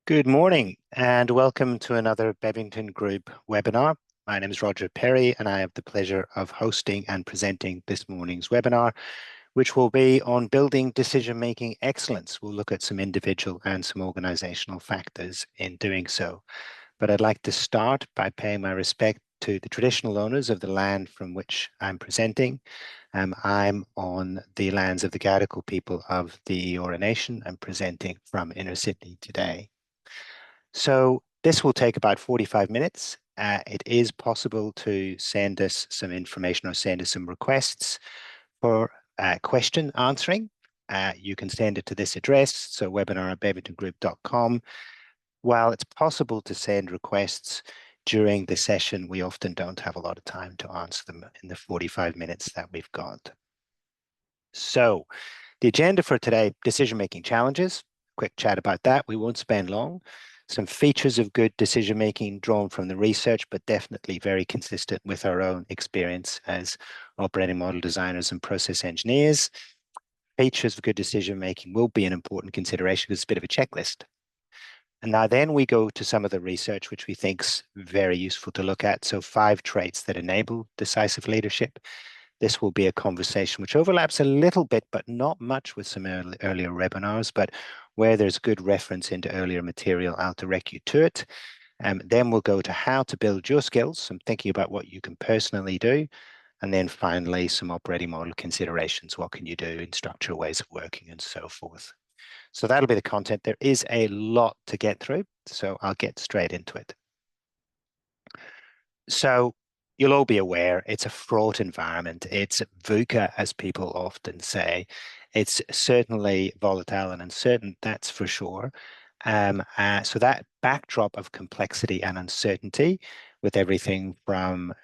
Good morning and welcome to another Bevington Group webinar. My name is Roger Perry and I have the pleasure of hosting and presenting this morning's webinar, which will be on building decision-making excellence. We'll look at some individual and some organizational factors in doing so. But I'd like to start by paying my respect to the traditional owners of the land from which I'm presenting. I'm on the lands of the Gadigal people of the Eora Nation. I'm presenting from Inner Sydney today. So this will take about 45 minutes. It is possible to send us some information or send us some requests for question answering. You can send it to this address, so webinar@bevingtongroup.com. While it's possible to send requests during the session, we often don't have a lot of time to answer them in the 45 minutes that we've got. So the agenda for today, decision-making challenges, quick chat about that. We won't spend long. Some features of good decision-making drawn from the research, but definitely very consistent with our own experience as operating model designers and process engineers. Features of good decision-making will be an important consideration because it's a bit of a checklist. And now then we go to some of the research, which we think's very useful to look at. So 5 traits that enable decisive leadership. This will be a conversation which overlaps a little bit, but not much with some earlier webinars, but where there's good reference into earlier material, I'll direct you to it. Then we'll go to how to build your skills, some thinking about what you can personally do. And then finally, some operating model considerations. What can you do in structural ways of working and so forth. So that'll be the content. There is a lot to get through, so I'll get straight into it. So you'll all be aware it's a fraught environment. It's VUCA, as people often say. It's certainly volatile and uncertain, that's for sure. So that backdrop of complexity and uncertainty with everything from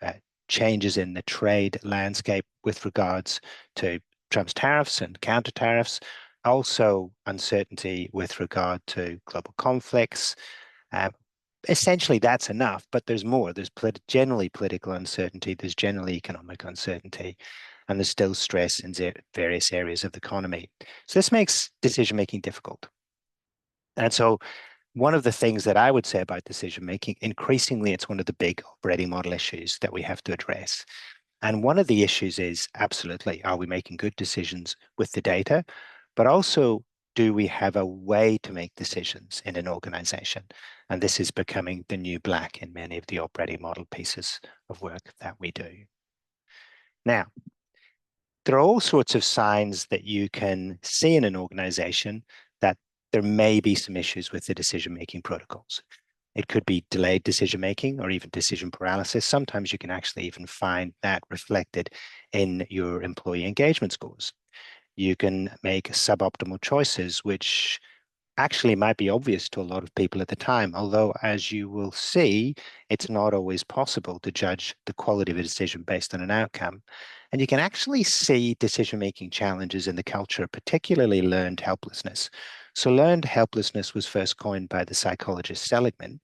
changes in the trade landscape with regards to Trump's tariffs and counter tariffs, also uncertainty with regard to global conflicts, essentially that's enough, but there's more. There's generally political uncertainty, there's generally economic uncertainty, and there's still stress in various areas of the economy. So this makes decision-making difficult. And so one of the things that I would say about decision-making, increasingly, it's one of the big operating model issues that we have to address. And one of the issues is absolutely, are we making good decisions with the data? But also, do we have a way to make decisions in an organization? And this is becoming the new black in many of the operating model pieces of work that we do. Now, there are all sorts of signs that you can see in an organization that there may be some issues with the decision-making protocols. It could be delayed decision-making or even decision paralysis. Sometimes you can actually even find that reflected in your employee engagement scores. You can make suboptimal choices, which actually might be obvious to a lot of people at the time, although as you will see, it's not always possible to judge the quality of a decision based on an outcome. And you can actually see decision-making challenges in the culture, particularly learned helplessness. So learned helplessness was first coined by the psychologist Seligman.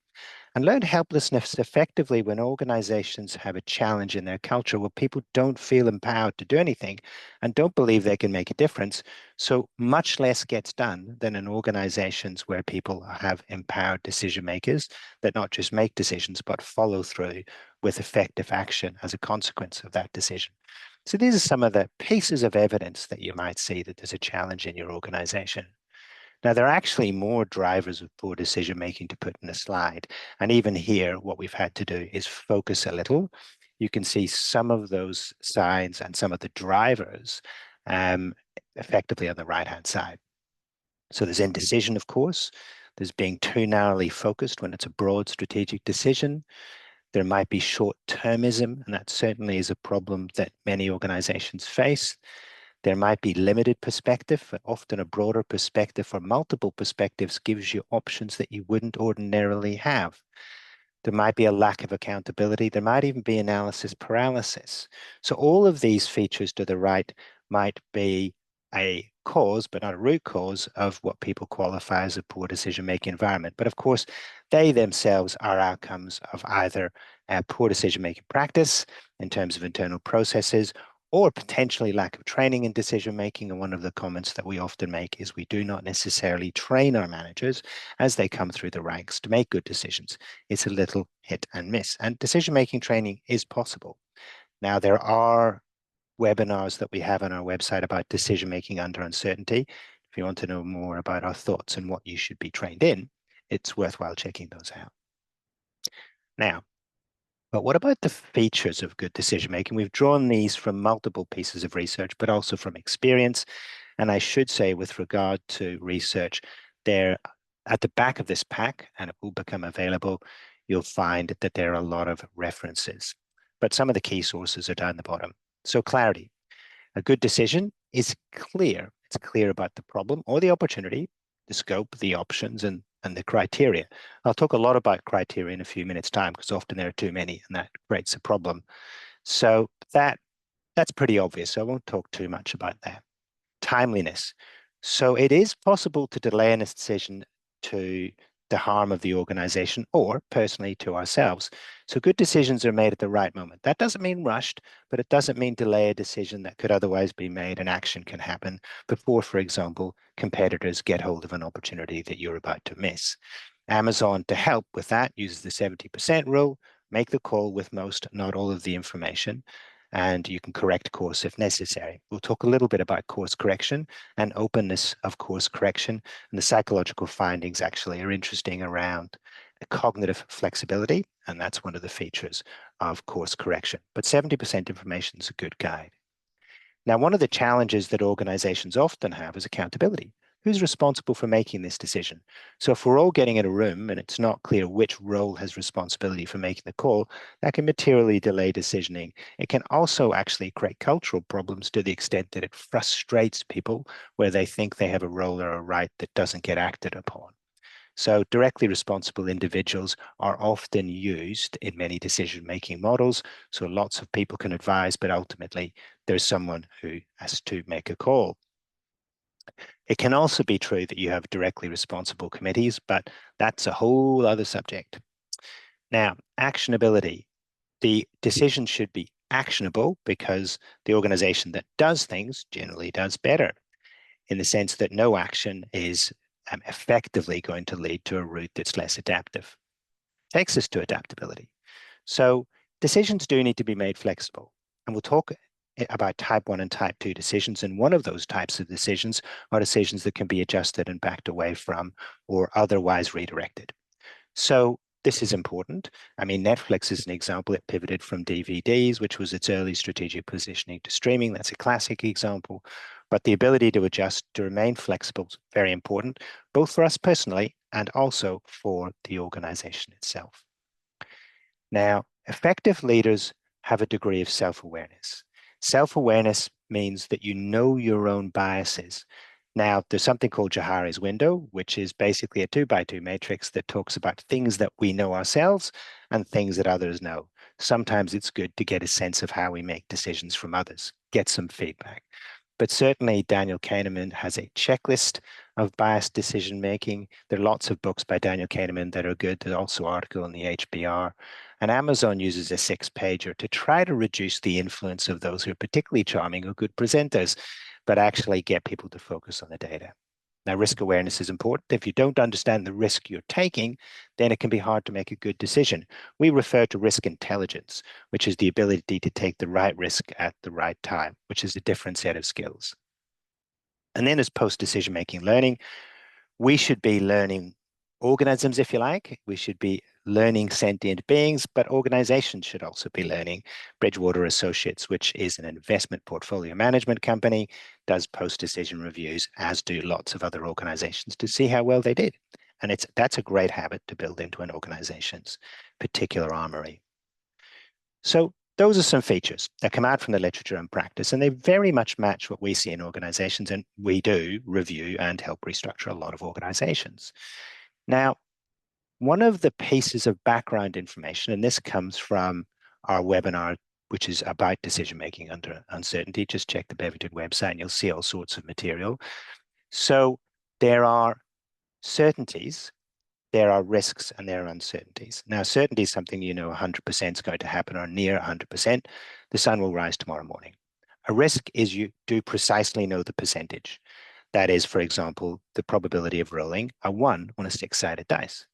And learned helplessness effectively when organizations have a challenge in their culture where people don't feel empowered to do anything and don't believe they can make a difference. So much less gets done than in organizations where people have empowered decision makers that not just make decisions, but follow through with effective action as a consequence of that decision. So these are some of the pieces of evidence that you might see that there's a challenge in your organization. Now, there are actually more drivers of poor decision making to put in a slide. And even here, what we've had to do is focus a little. You can see some of those signs and some of the drivers effectively on the right-hand side. So there's indecision, of course. There's being too narrowly focused when it's a broad strategic decision. There might be short-termism, and that certainly is a problem that many organizations face. There might be limited perspective, but often a broader perspective or multiple perspectives gives you options that you wouldn't ordinarily have. There might be a lack of accountability. There might even be analysis paralysis. So all of these features to the right might be a cause, but not a root cause of what people qualify as a poor decision-making environment. But of course, they themselves are outcomes of either a poor decision-making practice in terms of internal processes or potentially lack of training in decision making. And one of the comments that we often make is we do not necessarily train our managers as they come through the ranks to make good decisions. It's a little hit and miss. And decision making training is possible. Now, there are webinars that we have on our website about decision making under uncertainty. If you want to know more about our thoughts and what you should be trained in, it's worthwhile checking those out. Now, but what about the features of good decision making? We've drawn these from multiple pieces of research, but also from experience. And I should say, with regard to research, they're at the back of this pack, and it will become available. You'll find that there are a lot of references, but some of the key sources are down the bottom. So clarity. A good decision is clear. It's clear about the problem or the opportunity, the scope, the options, and the criteria. I'll talk a lot about criteria in a few minutes' time because often there are too many and that creates a problem. So that's pretty obvious. So I won't talk too much about that. Timeliness. So it is possible to delay a decision to the harm of the organization or personally to ourselves. So good decisions are made at the right moment. That doesn't mean rushed, but it doesn't mean delay a decision that could otherwise be made and action can happen before, for example, competitors get hold of an opportunity that you're about to miss. Amazon, to help with that, uses the 70% rule. Make the call with most, not all of the information, and you can correct course if necessary. We'll talk a little bit about course correction and openness of course correction. And the psychological findings actually are interesting around cognitive flexibility, and that's one of the features of course correction. But 70% information is a good guide. Now, one of the challenges that organizations often have is accountability. Who's responsible for making this decision? So if we're all getting in a room and it's not clear which role has responsibility for making the call, that can materially delay decisioning. It can also actually create cultural problems to the extent that it frustrates people where they think they have a role or a right that doesn't get acted upon. So directly responsible individuals are often used in many decision-making models. So lots of people can advise, but ultimately there's someone who has to make a call. It can also be true that you have directly responsible committees, but that's a whole other subject. Now, actionability. The decision should be actionable because the organization that does things generally does better, in the sense that no action is effectively going to lead to a route that's less adaptive. Takes us to adaptability. So decisions do need to be made flexible. And we'll talk about type 1 and type 2 decisions. And one of those types of decisions are decisions that can be adjusted and backed away from or otherwise redirected. So this is important. I mean, Netflix is an example. It pivoted from DVDs, which was its early strategic positioning, to streaming. That's a classic example. But the ability to adjust, to remain flexible is very important, both for us personally and also for the organization itself. Now, effective leaders have a degree of self-awareness. Self-awareness means that you know your own biases. Now, there's something called Johari's window, which is basically a 2x2 matrix that talks about things that we know ourselves and things that others know. Sometimes it's good to get a sense of how we make decisions from others, get some feedback. But certainly Daniel Kahneman has a checklist of biased decision making. There are lots of books by Daniel Kahneman that are good. There's also an article in the HBR. And Amazon uses a 6-pager to try to reduce the influence of those who are particularly charming or good presenters, but actually get people to focus on the data. Now, risk awareness is important. If you don't understand the risk you're taking, then it can be hard to make a good decision. We refer to risk intelligence, which is the ability to take the right risk at the right time, which is a different set of skills. And then there's post-decision making learning. We should be learning organisms, if you like. We should be learning sentient beings, but organizations should also be learning. Bridgewater Associates, which is an investment portfolio management company, does post-decision reviews, as do lots of other organizations, to see how well they did. And that's a great habit to build into an organization's particular armory. So those are some features that come out from the literature and practice, and they very much match what we see in organizations, and we do review and help restructure a lot of organizations. Now, one of the pieces of background information, and this comes from our webinar, which is about decision-making under uncertainty. Just check the Beaverton website and you'll see all sorts of material. So there are certainties, there are risks, and there are uncertainties. Now, certainty is something you know 100% is going to happen or near 100%. The sun will rise tomorrow morning. A risk is you do precisely know the percentage. That is, for example, the probability of rolling a 1 on a 6-sided dice.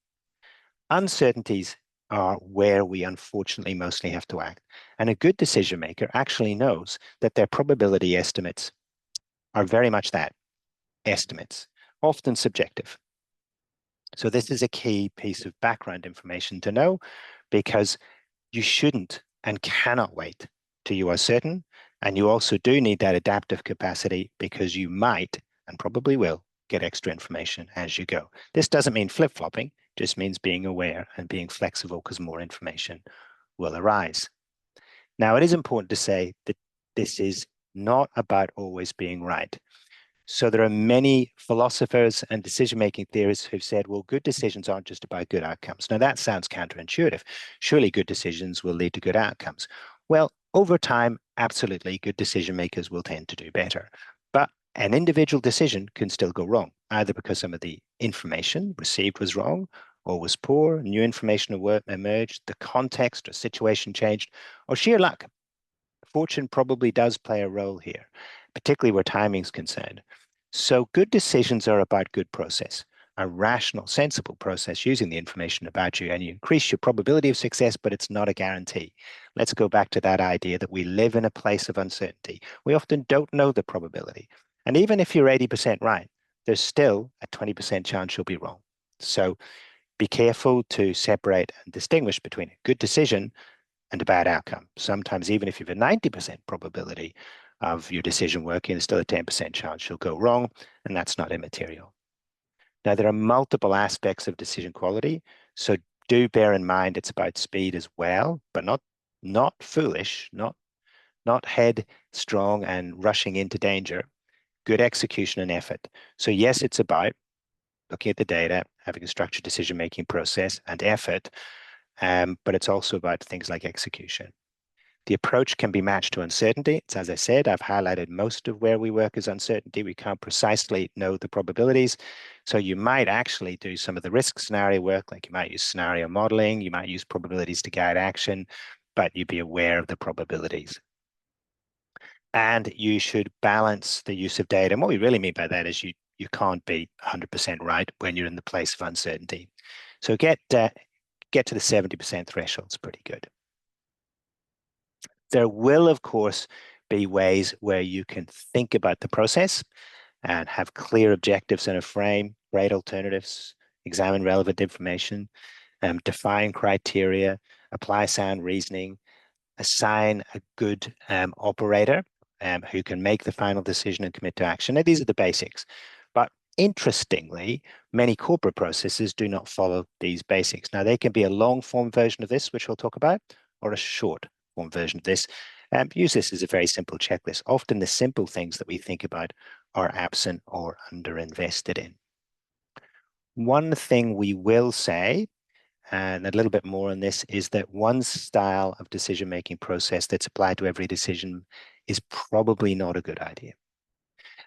Uncertainties are where we unfortunately mostly have to act. And a good decision maker actually knows that their probability estimates are very much that, estimates, often subjective. So this is a key piece of background information to know, because you shouldn't and cannot wait till you are certain. And you also do need that adaptive capacity, because you might and probably will get extra information as you go. This doesn't mean flip-flopping, just means being aware and being flexible, because more information will arise. Now, it is important to say that this is not about always being right. So there are many philosophers and decision-making theorists who've said, well, good decisions aren't just about good outcomes. Now, that sounds counterintuitive. Surely good decisions will lead to good outcomes. Well, over time, absolutely, good decision makers will tend to do better. But an individual decision can still go wrong, either because some of the information received was wrong or was poor, new information emerged, the context or situation changed, or sheer luck. Fortune probably does play a role here, particularly where timing is concerned. So good decisions are about good process, a rational, sensible process using the information about you, and you increase your probability of success, but it's not a guarantee. Let's go back to that idea that we live in a place of uncertainty. We often don't know the probability. And even if you're 80% right, there's still a 20% chance you'll be wrong. So be careful to separate and distinguish between a good decision and a bad outcome. Sometimes, even if you have a 90% probability of your decision working, there's still a 10% chance you'll go wrong, and that's not immaterial. Now, there are multiple aspects of decision quality, so do bear in mind it's about speed as well, but not foolish, not headstrong and rushing into danger. Good execution and effort. So yes, it's about looking at the data, having a structured decision-making process and effort, but it's also about things like execution. The approach can be matched to uncertainty. It's, as I said, I've highlighted most of where we work as uncertainty. We can't precisely know the probabilities. So you might actually do some of the risk scenario work, like you might use scenario modeling, you might use probabilities to guide action, but you'd be aware of the probabilities. And you should balance the use of data. And what we really mean by that is you can't be 100% right when you're in the place of uncertainty. So get to the 70% threshold. It's pretty good. There will, of course, be ways where you can think about the process and have clear objectives in a frame, grade alternatives, examine relevant information, define criteria, apply sound reasoning, assign a good operator who can make the final decision and commit to action. Now, these are the basics. But interestingly, many corporate processes do not follow these basics. Now, they can be a long form version of this, which we'll talk about, or a short form version of this. Use this as a very simple checklist. Often the simple things that we think about are absent or underinvested in. One thing we will say, and a little bit more on this, is that one style of decision-making process that's applied to every decision is probably not a good idea.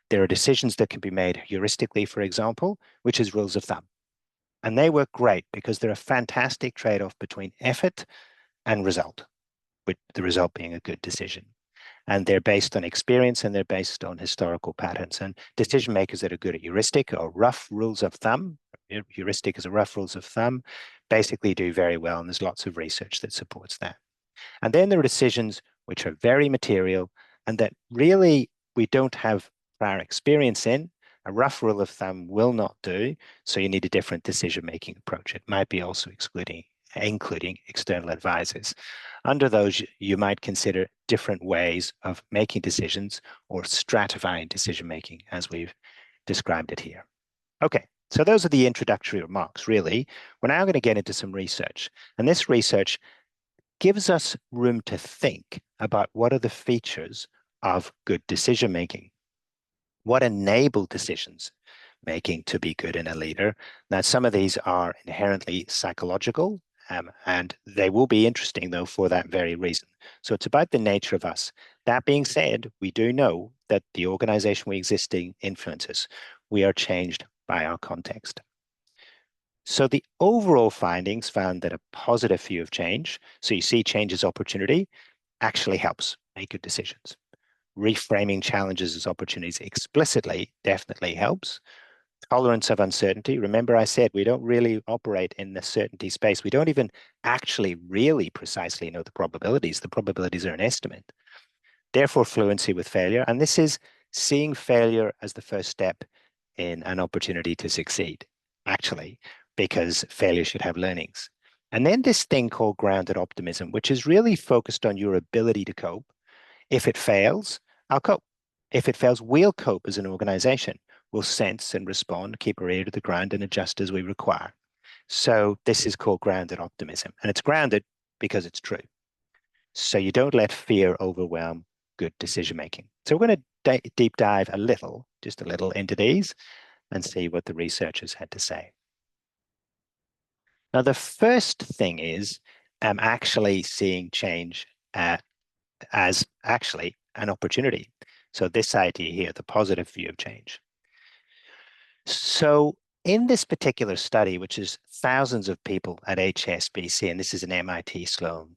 There are decisions that can be made heuristically, for example, which is rules of thumb. And they work great because they're a fantastic trade-off between effort and result, with the result being a good decision. And they're based on experience and they're based on historical patterns. And decision makers that are good at heuristic or rough rules of thumb, heuristic is a rough rules of thumb, basically do very well. And there's lots of research that supports that. And then there are decisions which are very material and that really we don't have prior experience in. A rough rule of thumb will not do. So you need a different decision-making approach. It might be also including external advisors. Under those, you might consider different ways of making decisions or stratifying decision-making as we've described it here. Okay, so those are the introductory remarks, really. We're now going to get into some research. And this research gives us room to think about what are the features of good decision-making. What enable decisions making to be good in a leader? Now, some of these are inherently psychological, and they will be interesting, though, for that very reason. So it's about the nature of us. That being said, we do know that the organization we exist in influences. We are changed by our context. So the overall findings found that a positive view of change, so you see change as opportunity, actually helps make good decisions. Reframing challenges as opportunities explicitly definitely helps. Tolerance of uncertainty. Remember, I said we don't really operate in the certainty space. We don't even actually really precisely know the probabilities. The probabilities are an estimate. Therefore, fluency with failure. And this is seeing failure as the first step in an opportunity to succeed, actually, because failure should have learnings. And then this thing called grounded optimism, which is really focused on your ability to cope. If it fails, I'll cope. If it fails, we'll cope as an organization. We'll sense and respond, keep our ear to the ground, and adjust as we require. So this is called grounded optimism. And it's grounded because it's true. So you don't let fear overwhelm good decision making. So we're going to deep dive a little, just a little into these and see what the researchers had to say. Now, the first thing is actually seeing change as actually an opportunity. So this idea here, the positive view of change. So in this particular study, which is thousands of people at HSBC, and this is an MIT Sloan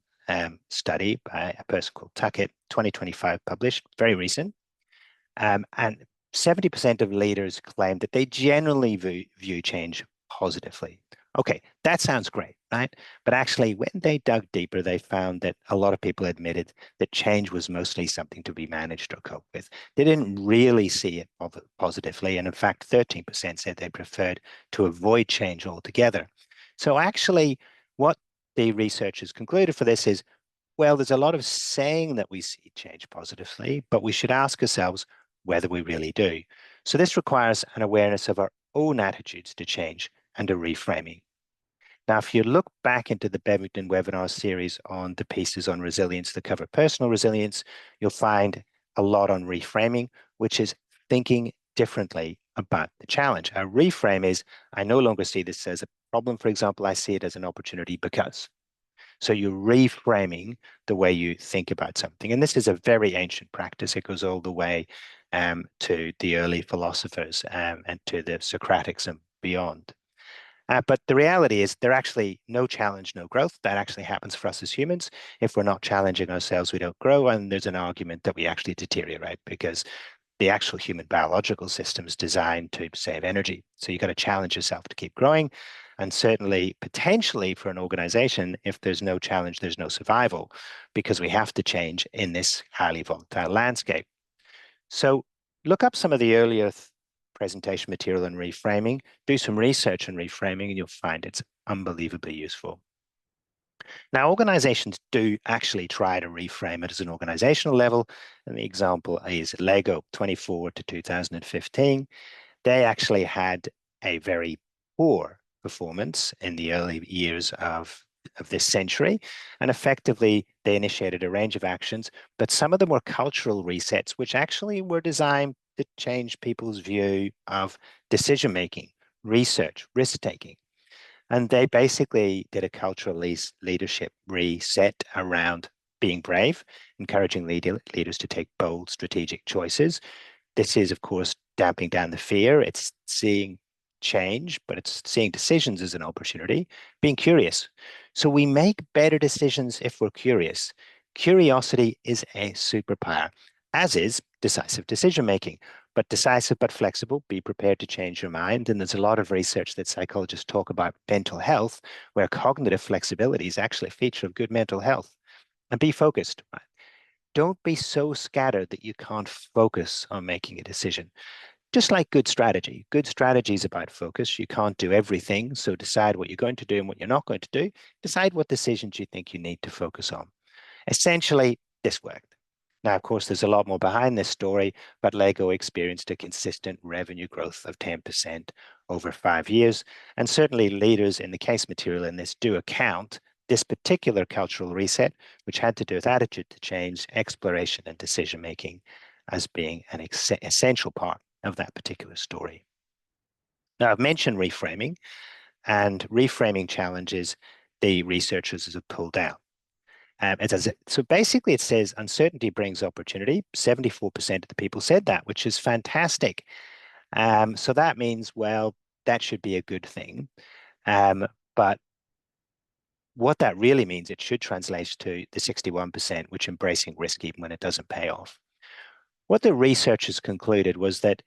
study by a person called Tuckett, 2025 published, very recent. And 70% of leaders claim that they generally view change positively. Okay, that sounds great, right? But actually, when they dug deeper, they found that a lot of people admitted that change was mostly something to be managed or coped with. They didn't really see it positively. And in fact, 13% said they preferred to avoid change altogether. So actually, what the researchers concluded for this is, well, there's a lot of saying that we see change positively, but we should ask ourselves whether we really do. So this requires an awareness of our own attitudes to change and a reframing. Now, if you look back into the Bevington webinar series on the pieces on resilience that cover personal resilience, you'll find a lot on reframing, which is thinking differently about the challenge. A reframe is, I no longer see this as a problem, for example, I see it as an opportunity because. So you're reframing the way you think about something. And this is a very ancient practice. It goes all the way to the early philosophers and to the Socratics and beyond. But the reality is there actually no challenge, no growth. That actually happens for us as humans. If we're not challenging ourselves, we don't grow. And there's an argument that we actually deteriorate because the actual human biological system is designed to save energy. So you've got to challenge yourself to keep growing. And certainly, potentially for an organization, if there's no challenge, there's no survival because we have to change in this highly volatile landscape. So look up some of the earlier presentation material on reframing, do some research on reframing, and you'll find it's unbelievably useful. Now, organizations do actually try to reframe it as an organizational level. And the example is Lego 24 to 2015. They actually had a very poor performance in the early years of this century. And effectively, they initiated a range of actions, but some of them were cultural resets, which actually were designed to change people's view of decision making, research, risk taking. And they basically did a cultural leadership reset around being brave, encouraging leaders to take bold strategic choices. This is, of course, damping down the fear. It's seeing change, but it's seeing decisions as an opportunity, being curious. So we make better decisions if we're curious. Curiosity is a superpower, as is decisive decision making. But decisive but flexible, be prepared to change your mind. And there's a lot of research that psychologists talk about mental health, where cognitive flexibility is actually a feature of good mental health. And be focused. Right? Don't be so scattered that you can't focus on making a decision. Just like good strategy is about focus. You can't do everything. So decide what you're going to do and what you're not going to do. Decide what decisions you think you need to focus on. Essentially, this worked. Now, of course, there's a lot more behind this story, but Lego experienced a consistent revenue growth of 10% over 5 years. And certainly leaders in the case material in this do account this particular cultural reset, which had to do with attitude to change, exploration, and decision making as being an essential part of that particular story. Now, I've mentioned reframing, and reframing challenges the researchers have pulled out. So basically, it says uncertainty brings opportunity. 74% of the people said that, which is fantastic. So that means, well, that should be a good thing. But what that really means, it should translate to the 61%, which embracing risk even when it doesn't pay off. What the researchers concluded was that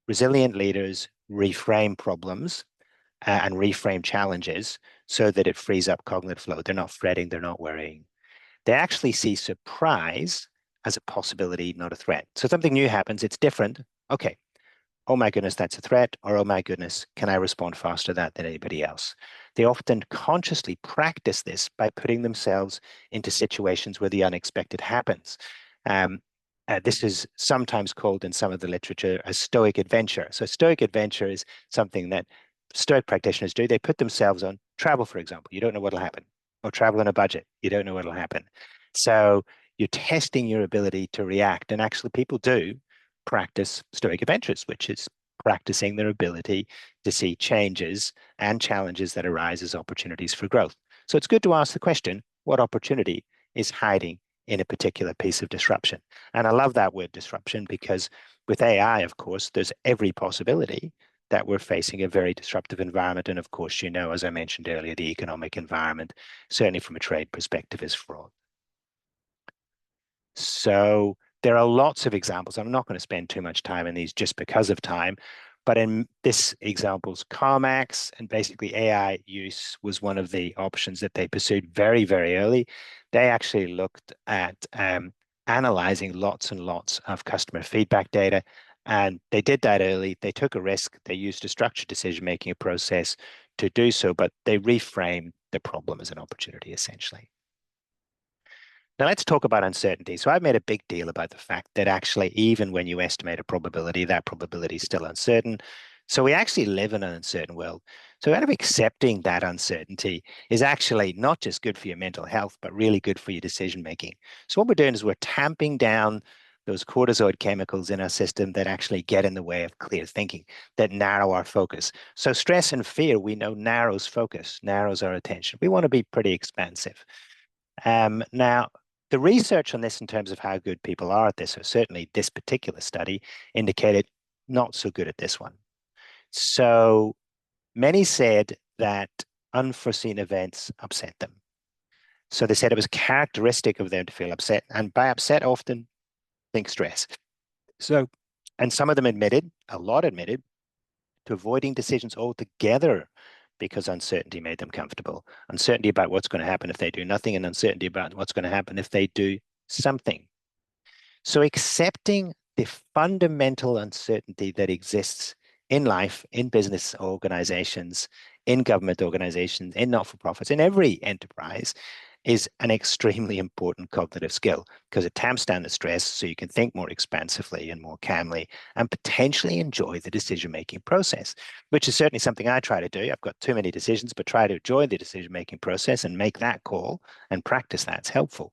resilient leaders reframe problems and reframe challenges so that it frees up cognitive flow. They're not fretting, they're not worrying. They actually see surprise as a possibility, not a threat. So something new happens, it's different. Okay, oh my goodness, that's a threat, or oh my goodness, can I respond faster to that than anybody else? They often consciously practice this by putting themselves into situations where the unexpected happens. Um, this is sometimes called in some of the literature a stoic adventure. So, stoic adventure is something that stoic practitioners do. They put themselves on travel, for example. You don't know what'll happen, or travel on a budget. You don't know what'll happen. So, you're testing your ability to react. And actually, people do practice stoic adventures, which is practicing their ability to see changes and challenges that arise as opportunities for growth. So it's good to ask the question, what opportunity is hiding in a particular piece of disruption? And I love that word disruption because with AI, of course, there's every possibility that we're facing a very disruptive environment. And of course, you know, as I mentioned earlier, the economic environment, certainly from a trade perspective, is fraught. So there are lots of examples. I'm not going to spend too much time in these just because of time, but in this example's CarMax and basically AI use was one of the options that they pursued very, very early. They actually looked at analyzing lots and lots of customer feedback data. And they did that early. They took a risk. They used a structured decision-making process to do so, but they reframed the problem as an opportunity, essentially. Now let's talk about uncertainty. So I've made a big deal about the fact that actually, even when you estimate a probability, that probability is still uncertain. So we actually live in an uncertain world. So kind of accepting that uncertainty is actually not just good for your mental health, but really good for your decision making. So what we're doing is we're tamping down those cortisol chemicals in our system that actually get in the way of clear thinking, that narrow our focus. So stress and fear, we know, narrows focus, narrows our attention. We want to be pretty expansive. Now, the research on this in terms of how good people are at this, or certainly this particular study, indicated not so good at this one. So many said that unforeseen events upset them. So they said it was characteristic of them to feel upset, and by upset, often think stress. So, and some of them admitted, a lot admitted, to avoiding decisions altogether because uncertainty made them comfortable. Uncertainty about what's going to happen if they do nothing, and uncertainty about what's going to happen if they do something. So accepting the fundamental uncertainty that exists in life, in business organizations, in government organizations, in not-for-profits, in every enterprise is an extremely important cognitive skill because it tamps down the stress so you can think more expansively and more calmly and potentially enjoy the decision-making process, which is certainly something I try to do. I've got too many decisions, but try to enjoy the decision-making process and make that call and practice that's helpful.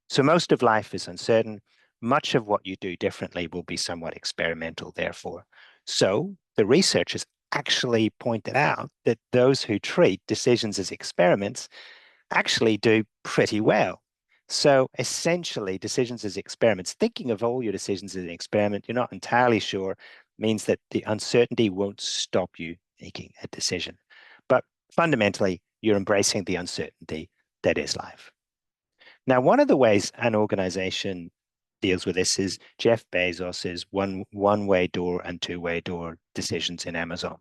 So most of life is uncertain. Much of what you do differently will be somewhat experimental, therefore. So the researchers actually pointed out that those who treat decisions as experiments actually do pretty well. So essentially, decisions as experiments, thinking of all your decisions as an experiment, you're not entirely sure, means that the uncertainty won't stop you making a decision. But fundamentally, you're embracing the uncertainty that is life. Now, one of the ways an organization deals with this is Jeff Bezos's one-way door and two-way door decisions in Amazon.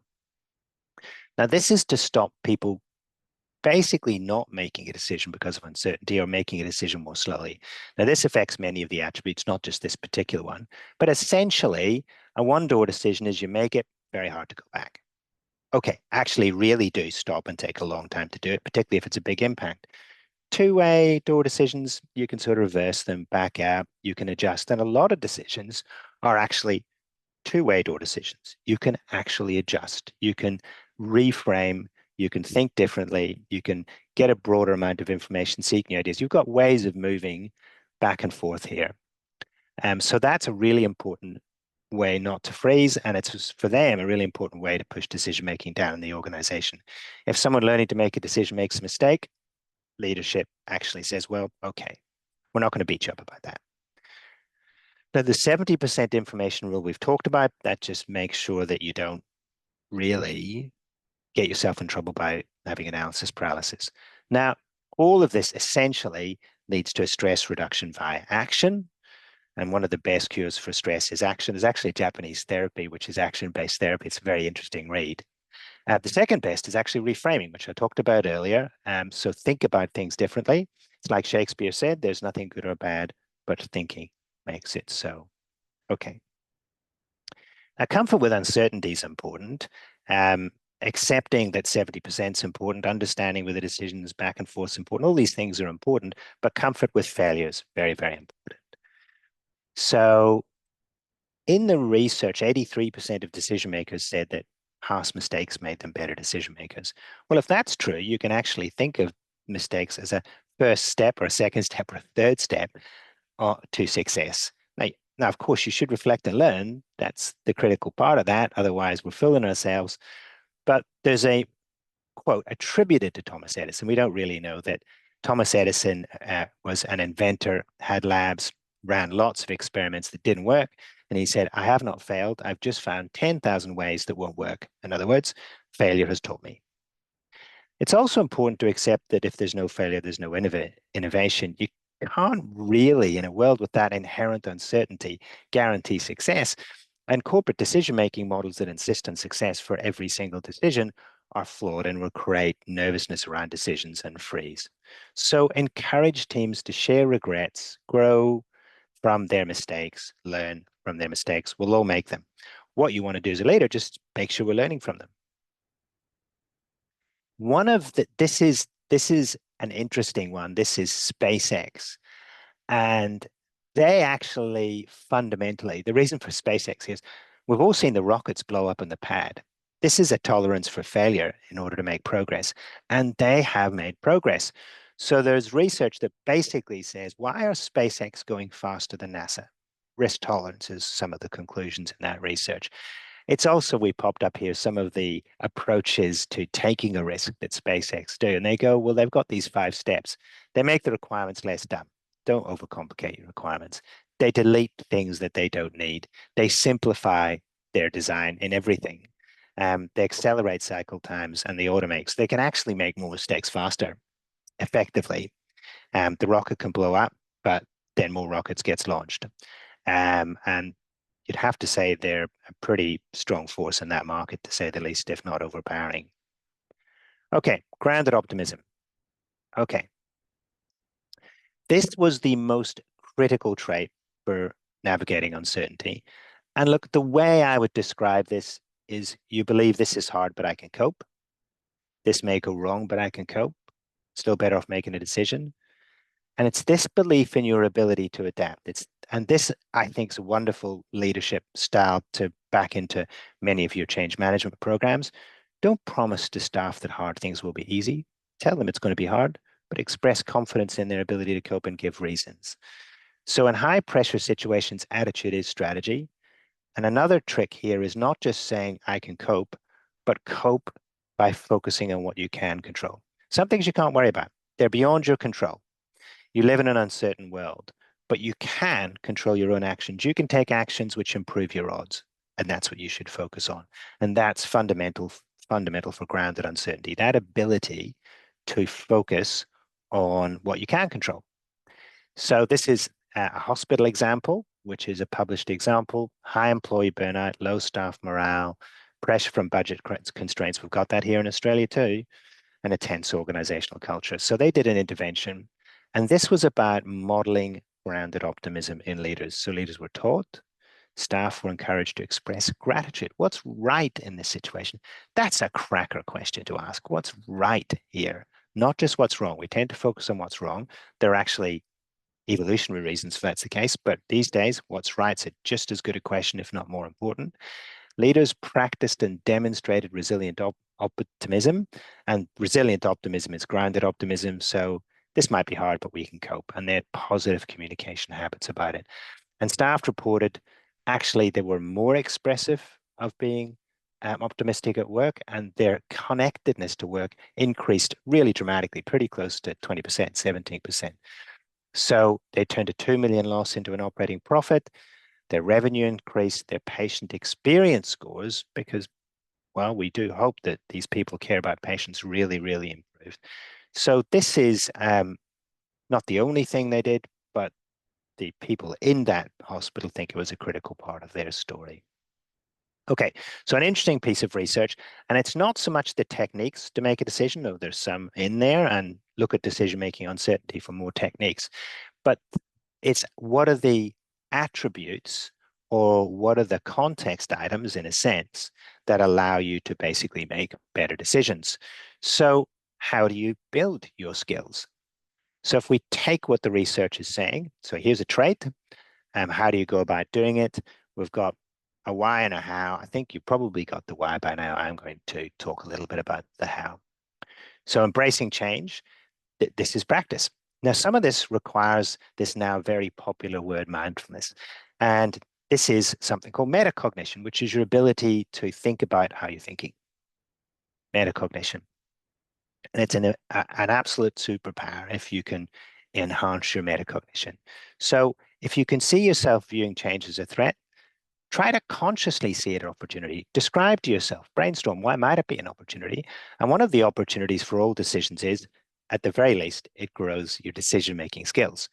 Now, this is to stop people basically not making a decision because of uncertainty or making a decision more slowly. Now, this affects many of the attributes, not just this particular one, but essentially a one-door decision is you make it very hard to go back. Okay, actually really do stop and take a long time to do it, particularly if it's a big impact. Two-way door decisions, you can sort of reverse them, back out, you can adjust. And a lot of decisions are actually two-way door decisions. You can actually adjust. You can reframe. You can think differently. You can get a broader amount of information, seeking ideas. You've got ways of moving back and forth here. So that's a really important way not to freeze. And it's for them a really important way to push decision making down in the organization. If someone learning to make a decision makes a mistake, leadership actually says, well, okay, we're not going to beat you up about that. Now, the 70% information rule we've talked about, that just makes sure that you don't really get yourself in trouble by having analysis paralysis. Now, all of this essentially leads to a stress reduction via action. And one of the best cures for stress is action. There's actually Japanese therapy, which is action-based therapy. It's a very interesting read. The second best is actually reframing, which I talked about earlier. So think about things differently. It's like Shakespeare said, there's nothing good or bad, but thinking makes it so. Okay. Now, comfort with uncertainty is important. Accepting that 70% is important, understanding whether decisions back and forth is important. All these things are important, but comfort with failure is very, very important. So in the research, 83% of decision makers said that past mistakes made them better decision makers. Well, if that's true, you can actually think of mistakes as a first step or a second step or a third step to success. Now, of course, you should reflect and learn. That's the critical part of that. Otherwise, we're fooling ourselves. But there's a quote attributed to Thomas Edison. We don't really know that Thomas Edison was an inventor, had labs, ran lots of experiments that didn't work. And he said, I have not failed. I've just found 10,000 ways that won't work. In other words, failure has taught me. It's also important to accept that if there's no failure, there's no innovation. You can't really, in a world with that inherent uncertainty, guarantee success. And corporate decision-making models that insist on success for every single decision are flawed and will create nervousness around decisions and freeze. So encourage teams to share regrets, grow from their mistakes, learn from their mistakes. We'll all make them. What you want to do as a leader, just make sure we're learning from them. This is an interesting one. This is SpaceX. And they actually fundamentally, the reason for SpaceX is we've all seen the rockets blow up on the pad. This is a tolerance for failure in order to make progress. And they have made progress. So there's research that basically says, why are SpaceX going faster than NASA? Risk tolerance is some of the conclusions in that research. It's also, we popped up here, some of the approaches to taking a risk that SpaceX do. And they go, well, they've got these 5 steps. They make the requirements less dumb. Don't overcomplicate your requirements. They delete things that they don't need. They simplify their design in everything. They accelerate cycle times and they automate. So they can actually make more mistakes faster, effectively. The rocket can blow up, but then more rockets gets launched. And you'd have to say they're a pretty strong force in that market, to say the least, if not overpowering. Okay, grounded optimism. Okay. This was the most critical trait for navigating uncertainty. And look, the way I would describe this is you believe this is hard, but I can cope. This may go wrong, but I can cope. Still better off making a decision. And it's this belief in your ability to adapt. And this, I think, is a wonderful leadership style to back into many of your change management programs. Don't promise to staff that hard things will be easy. Tell them it's going to be hard, but express confidence in their ability to cope and give reasons. So in high pressure situations, attitude is strategy. And another trick here is not just saying I can cope, but cope by focusing on what you can control. Some things you can't worry about. They're beyond your control. You live in an uncertain world, but you can control your own actions. You can take actions which improve your odds, and that's what you should focus on. And that's fundamental for grounded uncertainty, that ability to focus on what you can control. So this is a hospital example, which is a published example: high employee burnout, low staff morale, pressure from budget constraints. We've got that here in Australia too, and a tense organizational culture. So they did an intervention, and this was about modeling grounded optimism in leaders. So leaders were taught, staff were encouraged to express gratitude. What's right in this situation? That's a cracker question to ask. What's right here? Not just what's wrong. We tend to focus on what's wrong. There are actually evolutionary reasons if that's the case, but these days, what's right's a just as good a question, if not more important. Leaders practiced and demonstrated resilient optimism, and resilient optimism is grounded optimism. So this might be hard, but we can cope. And they had positive communication habits about it. And staff reported actually they were more expressive of being optimistic at work, and their connectedness to work increased really dramatically, pretty close to 20%, 17%. So they turned a 2 million loss into an operating profit. Their revenue increased, their patient experience scores, because, well, we do hope that these people care about patients, really, really improved. So this is not the only thing they did, but the people in that hospital think it was a critical part of their story. Okay, so an interesting piece of research, and it's not so much the techniques to make a decision, though there's some in there, and look at decision-making uncertainty for more techniques, but it's what are the attributes or what are the context items, in a sense, that allow you to basically make better decisions. So how do you build your skills? So if we take what the research is saying, so here's a trait, how do you go about doing it? We've got a why and a how. I think you probably got the why by now. I'm going to talk a little bit about the how. So embracing change, this is practice. Now, some of this requires this now very popular word, mindfulness. And this is something called metacognition, which is your ability to think about how you're thinking. Metacognition. And it's an absolute superpower if you can enhance your metacognition. So if you can see yourself viewing change as a threat, try to consciously see it an opportunity. Describe to yourself, brainstorm, why might it be an opportunity? And one of the opportunities for all decisions is, at the very least, it grows your decision-making skills.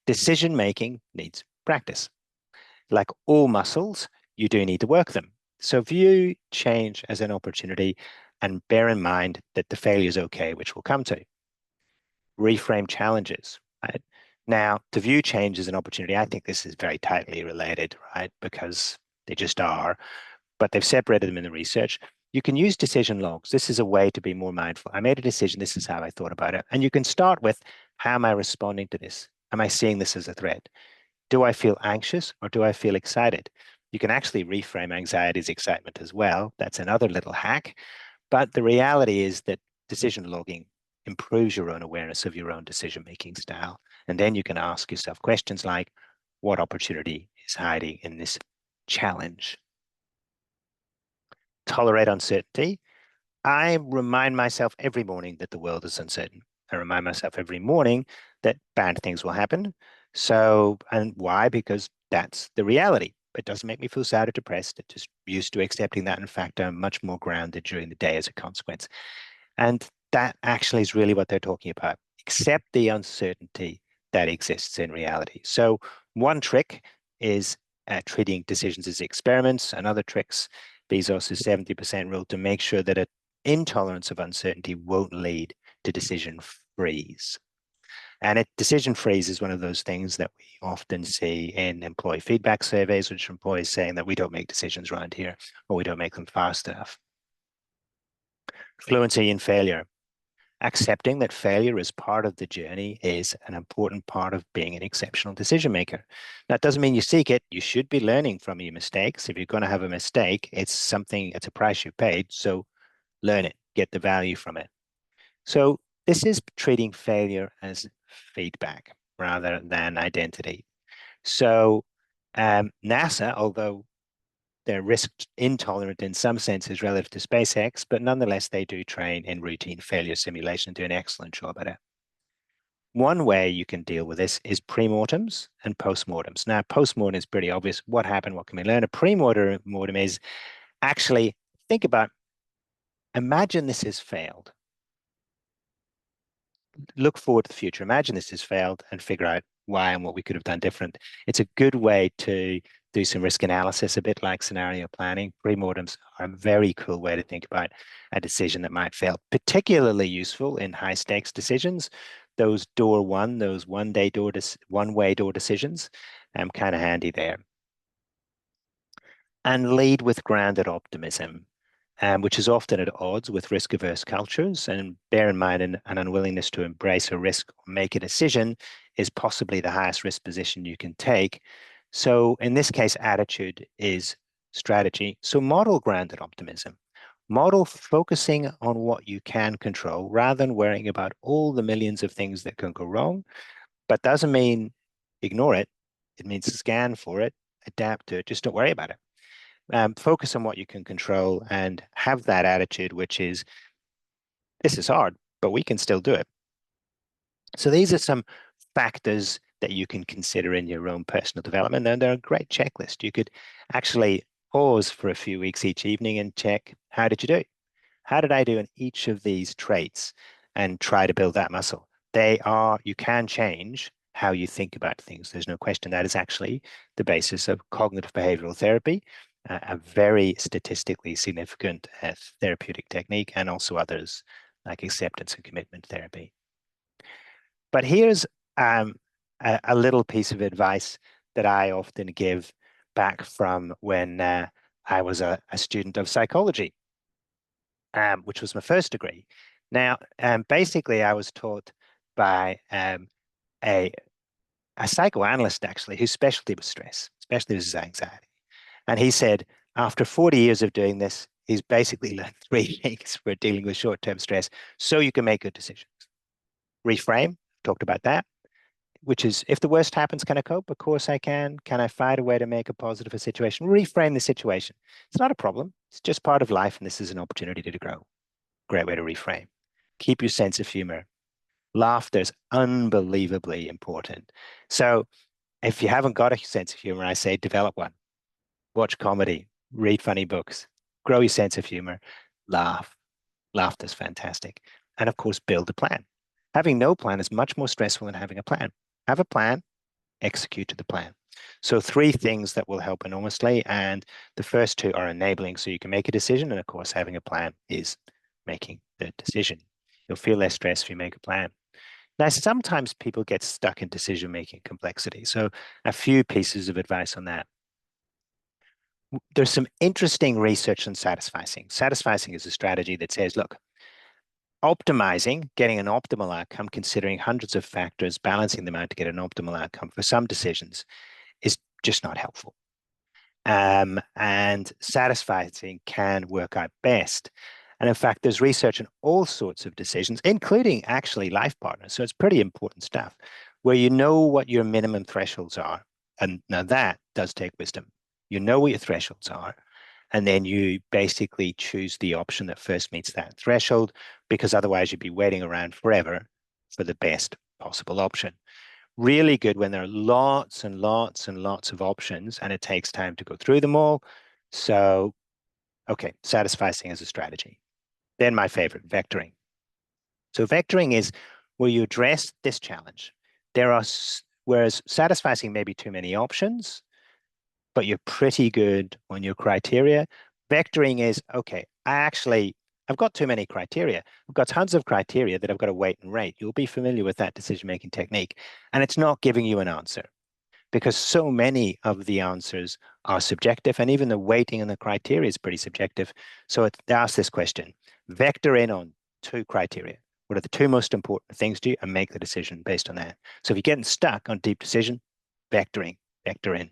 Decision-making needs practice. Like all muscles, you do need to work them. So view change as an opportunity and bear in mind that the failure is okay, which we'll come to. Reframe challenges, right? Now, to view change as an opportunity, I think this is very tightly related, right? Because they just are, but they've separated them in the research. You can use decision logs. This is a way to be more mindful. I made a decision. This is how I thought about it. And you can start with, how am I responding to this? Am I seeing this as a threat? Do I feel anxious or do I feel excited? You can actually reframe anxiety as excitement as well. That's another little hack. But the reality is that decision logging improves your own awareness of your own decision-making style. And then you can ask yourself questions like, what opportunity is hiding in this challenge? Tolerate uncertainty. I remind myself every morning that the world is uncertain. I remind myself every morning that bad things will happen. So, and why? Because that's the reality. It doesn't make me feel sad or depressed. It's just used to accepting that. In fact, I'm much more grounded during the day as a consequence. And that actually is really what they're talking about. Accept the uncertainty that exists in reality. So one trick is treating decisions as experiments, and other tricks, Bezos' 70% rule, to make sure that an intolerance of uncertainty won't lead to decision freeze. And decision freeze is one of those things that we often see in employee feedback surveys, which are employees saying that we don't make decisions around here, or we don't make them fast enough. Fluency in failure. Accepting that failure is part of the journey is an important part of being an exceptional decision maker. That doesn't mean you seek it. You should be learning from your mistakes. If you're going to have a mistake, it's a price you paid. So learn it, get the value from it. So this is treating failure as feedback rather than identity. So NASA, although they're risk intolerant in some senses relative to SpaceX, but nonetheless, they do train in routine failure simulation and do an excellent job at it. One way you can deal with this is premortems and postmortems. Now, postmortem is pretty obvious. What happened? What can we learn? A premortem is actually think about, imagine this has failed. Look forward to the future. Imagine this has failed and figure out why and what we could have done different. It's a good way to do some risk analysis, a bit like scenario planning. Premortems are a very cool way to think about a decision that might fail, particularly useful in high stakes decisions. Those one-way door decisions, kind of handy there. And lead with grounded optimism, which is often at odds with risk-averse cultures. And bear in mind, an unwillingness to embrace a risk or make a decision is possibly the highest risk position you can take. So in this case, attitude is strategy. So model grounded optimism. Model focusing on what you can control rather than worrying about all the millions of things that can go wrong, but doesn't mean ignore it. It means scan for it, adapt to it, just don't worry about it. Focus on what you can control and have that attitude, which is, this is hard, but we can still do it. So these are some factors that you can consider in your own personal development, and they're a great checklist. You could actually pause for a few weeks each evening and check, how did you do? How did I do in each of these traits? And try to build that muscle. You can change how you think about things. There's no question that is actually the basis of cognitive behavioral therapy, a very statistically significant therapeutic technique, and also others like acceptance and commitment therapy. But here's a little piece of advice that I often give back from when I was a student of psychology, which was my first degree. Now, basically, I was taught by a, a psychoanalyst, actually, whose specialty was stress, especially was anxiety. And he said, after 40 years of doing this, he's basically learned three things for dealing with short-term stress so you can make good decisions. Reframe, talked about that, which is if the worst happens, can I cope? Of course I can. Can I find a way to make a positive a situation? Reframe the situation. It's not a problem. It's just part of life, and this is an opportunity to grow. Great way to reframe. Keep your sense of humor. Laughter is unbelievably important. So if you haven't got a sense of humor, I say develop one. Watch comedy, read funny books, grow your sense of humor, laugh. Laughter is fantastic. And of course, build a plan. Having no plan is much more stressful than having a plan. Have a plan, execute to the plan. So three things that will help enormously. And the first two are enabling so you can make a decision. And of course, having a plan is making the decision. You'll feel less stress if you make a plan. Now, sometimes people get stuck in decision-making complexity. So a few pieces of advice on that. There's some interesting research on satisficing. Satisficing is a strategy that says, look, optimizing, getting an optimal outcome, considering hundreds of factors, balancing them out to get an optimal outcome for some decisions is just not helpful. And satisficing can work out best. And in fact, there's research on all sorts of decisions, including actually life partners. So it's pretty important stuff where you know what your minimum thresholds are. And now that does take wisdom. You know what your thresholds are. And then you basically choose the option that first meets that threshold, because otherwise you'd be waiting around forever for the best possible option. Really good when there are lots and lots and lots of options and it takes time to go through them all. So, okay, satisficing as a strategy. Then my favorite, vectoring. So vectoring is where you address this challenge. Whereas satisficing may be too many options, but you're pretty good on your criteria. Vectoring is, okay, I've got too many criteria. I've got tons of criteria that I've got to weight and rate. You'll be familiar with that decision-making technique. And it's not giving you an answer because so many of the answers are subjective, and even the weighting and the criteria is pretty subjective. So it asks this question, vector in on two criteria. What are the two most important things to you, and make the decision based on that. So if you're getting stuck on deep decision, vectoring, vector in.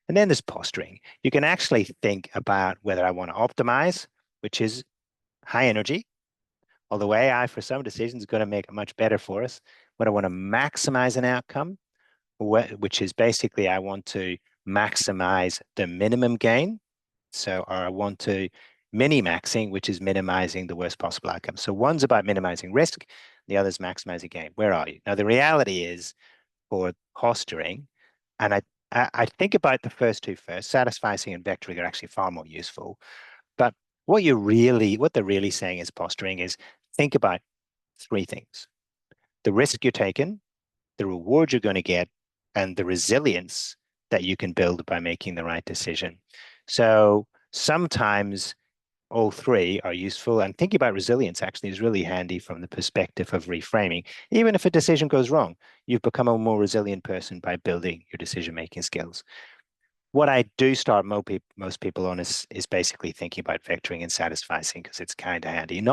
And then there's posturing. You can actually think about whether I want to optimize, which is high energy, although AI for some decisions is going to make it much better for us. When I want to maximize an outcome, which is basically I want to maximize the minimum gain. So, or I want to mini-maxing, which is minimizing the worst possible outcome. So one's about minimizing risk, the other's maximizing gain. Where are you? Now, the reality is for posturing, and I think about the first two first, satisficing and vectoring are actually far more useful. But what they're really saying is posturing is think about three things: the risk you're taking, the reward you're going to get, and the resilience that you can build by making the right decision. So sometimes all three are useful. And thinking about resilience actually is really handy from the perspective of reframing. Even if a decision goes wrong, you've become a more resilient person by building your decision-making skills. What I do start most people on is basically thinking about vectoring and satisficing because it's kind of handy.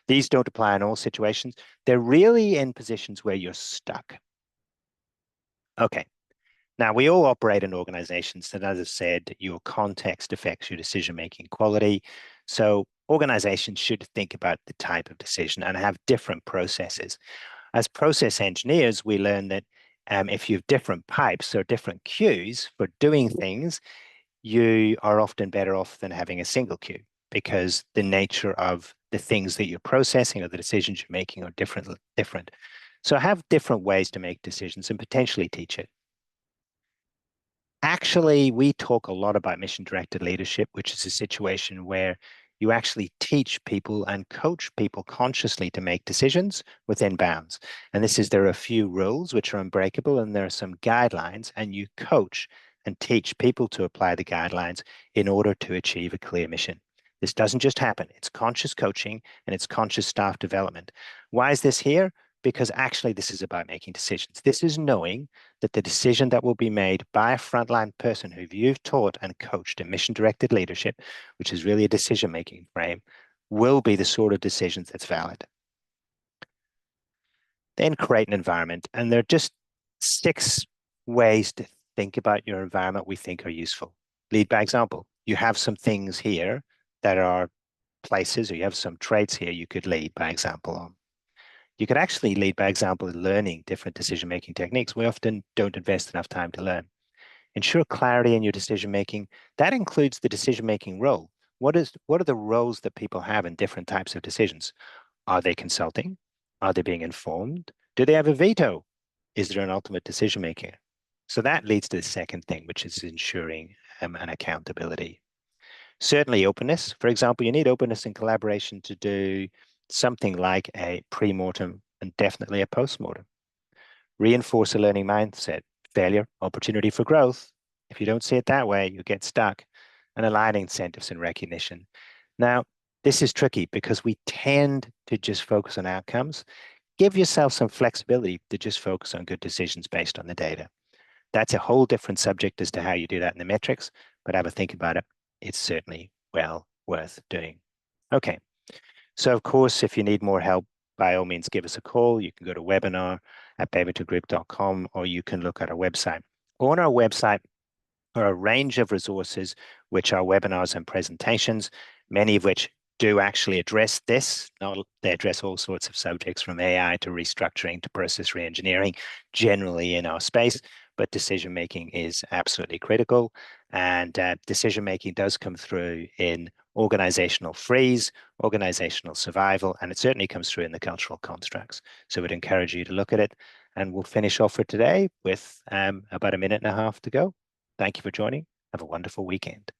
These don't apply in all situations. They're really in positions where you're stuck. Okay. Now, we all operate in organizations that, as I said, your context affects your decision-making quality. So organizations should think about the type of decision and have different processes. As process engineers, we learn that if you have different pipes or different queues for doing things, you are often better off than having a single queue because the nature of the things that you're processing or the decisions you're making are different. So have different ways to make decisions and potentially teach it. Actually, we talk a lot about mission-directed leadership, which is a situation where You actually teach people and coach people consciously to make decisions within bounds. And this is, there are a few rules which are unbreakable, and there are some guidelines, and you coach and teach people to apply the guidelines in order to achieve a clear mission. This doesn't just happen. It's conscious coaching and it's conscious staff development. Why is this here? Because actually this is about making decisions. This is knowing that the decision that will be made by a frontline person who you've taught and coached in mission-directed leadership, which is really a decision-making frame, will be the sort of decisions that's valid. Then create an environment. And there are just 6 ways to think about your environment we think are useful. Lead by example. You have some things here that are places, or you have some traits here you could lead by example on. You could actually lead by example in learning different decision-making techniques. We often don't invest enough time to learn. Ensure clarity in your decision-making. That includes the decision-making role. What are the roles that people have in different types of decisions? Are they consulting? Are they being informed? Do they have a veto? Is there an ultimate decision maker? So that leads to the second thing, which is ensuring an accountability. Certainly openness. For example, you need openness and collaboration to do something like a pre-mortem and definitely a post-mortem. Reinforce a learning mindset. Failure, opportunity for growth. If you don't see it that way, you get stuck. And align incentives and recognition. Now, this is tricky because we tend to just focus on outcomes. Give yourself some flexibility to just focus on good decisions based on the data. That's a whole different subject as to how you do that in the metrics, but have a think about it. It's certainly well worth doing. Okay, so of course, if you need more help, by all means, give us a call. You can go to webinar@bevertogroup.com, or you can look at our website. On our website are a range of resources, which are webinars and presentations, many of which do actually address this. They address all sorts of subjects from AI to restructuring to process reengineering, generally in our space, but decision-making is absolutely critical. And decision-making does come through in organizational freeze, organizational survival, and it certainly comes through in the cultural constructs. So we'd encourage you to look at it. And we'll finish off for today with about a minute and a half to go. Thank you for joining. Have a wonderful weekend.